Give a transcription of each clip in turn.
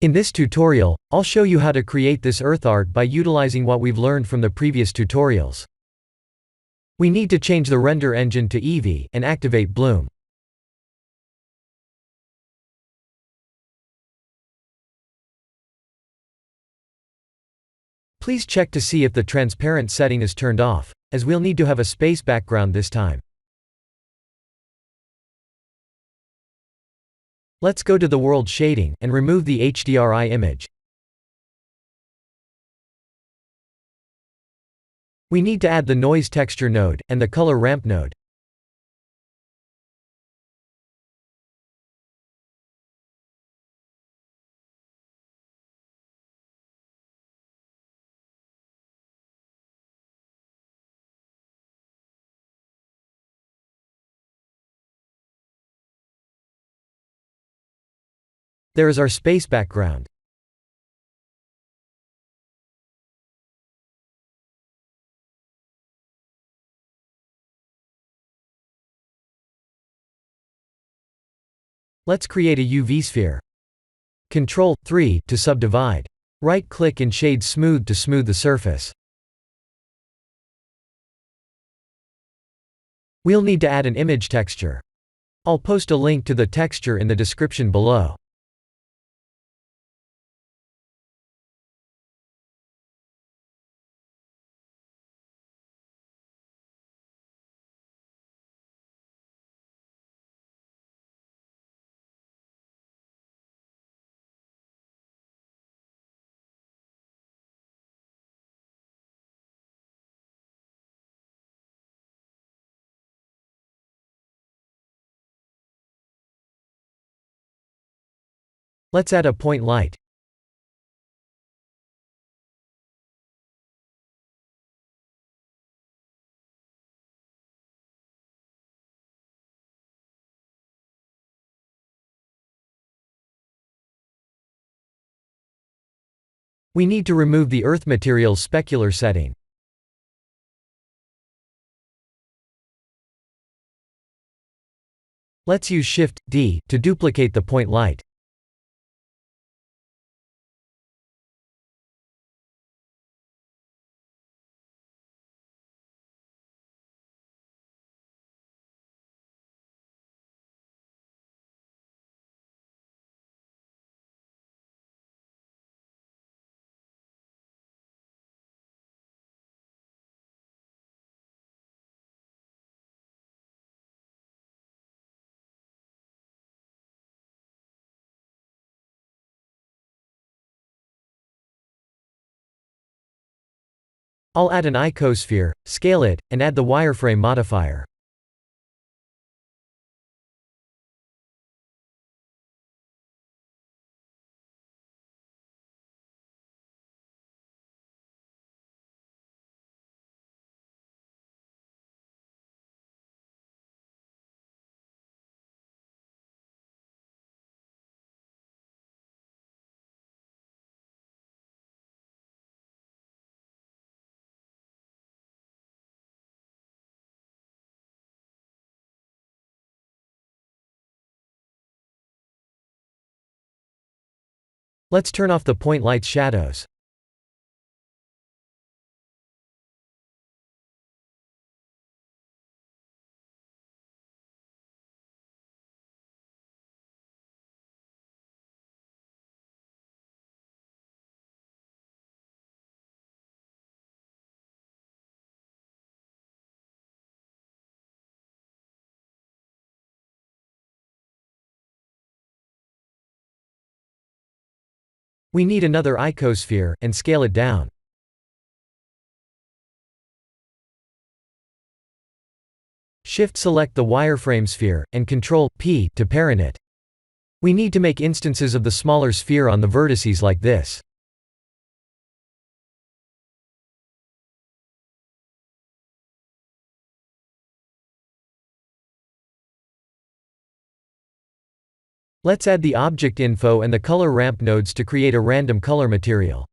In this tutorial, I'll show you how to create this earth art by utilizing what we've learned from the previous tutorials. We need to change the render engine to Eevee and activate Bloom. Please check to see if the transparent setting is turned off, as we'll need to have a space background this time. Let's go to the world shading and remove the HDRI image. We need to add the noise texture node and the color ramp node. There is our space background. Let's create a UV sphere. Ctrl+3 to subdivide. Right-click and shade Smooth to smooth the surface. We'll need to add an image texture. I'll post a link to the texture in the description below. Let's add a point light. We need to remove the earth material's specular setting. Let's use Shift-D to duplicate the point light. I'll add an icosphere, scale it, and add the wireframe modifier. Let's turn off the point light's shadows. We need another icosphere, and scale it down. Shift-select the wireframe sphere, and Ctrl+P to parent it. We need to make instances of the smaller sphere on the vertices like this. Let's add the object info and the color ramp nodes to create a random color material.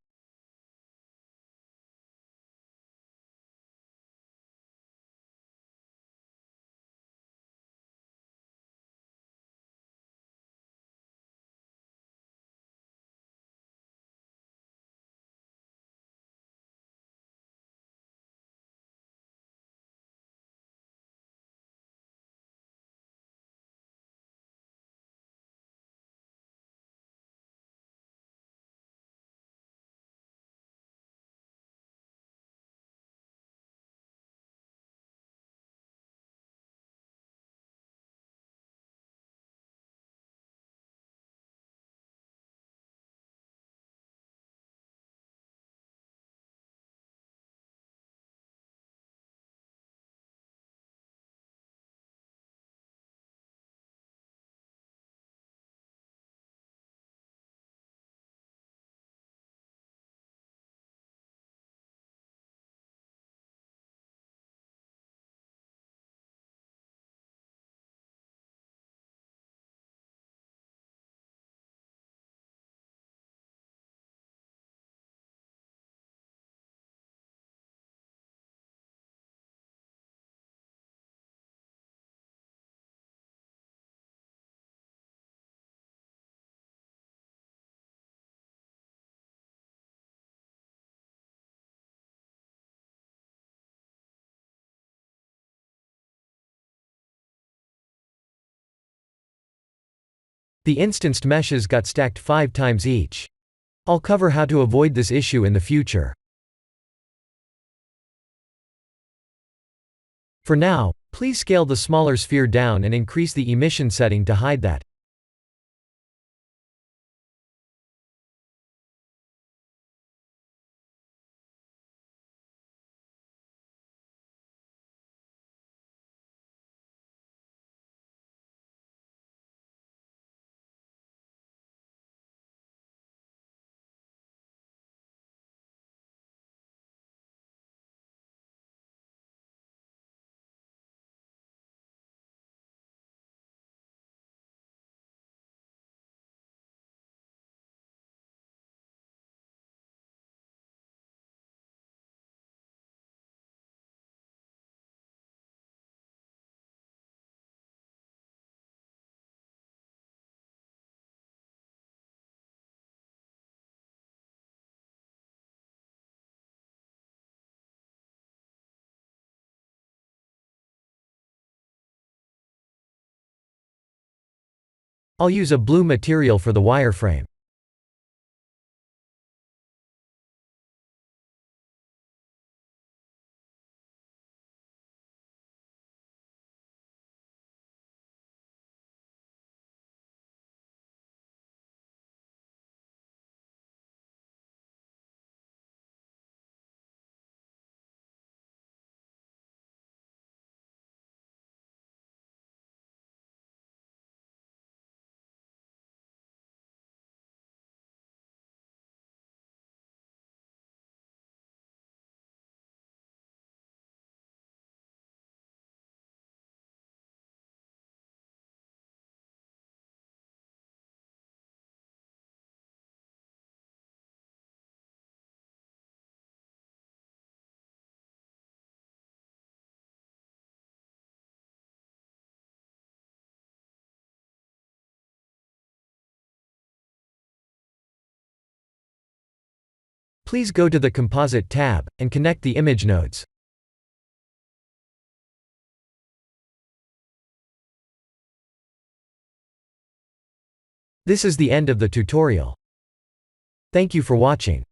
The instanced meshes got stacked 5 times each. I'll cover how to avoid this issue in the future. For now, please scale the smaller sphere down and increase the emission setting to hide that. I'll use a blue material for the wireframe. Please go to the Composite tab, and connect the image nodes. This is the end of the tutorial. Thank you for watching.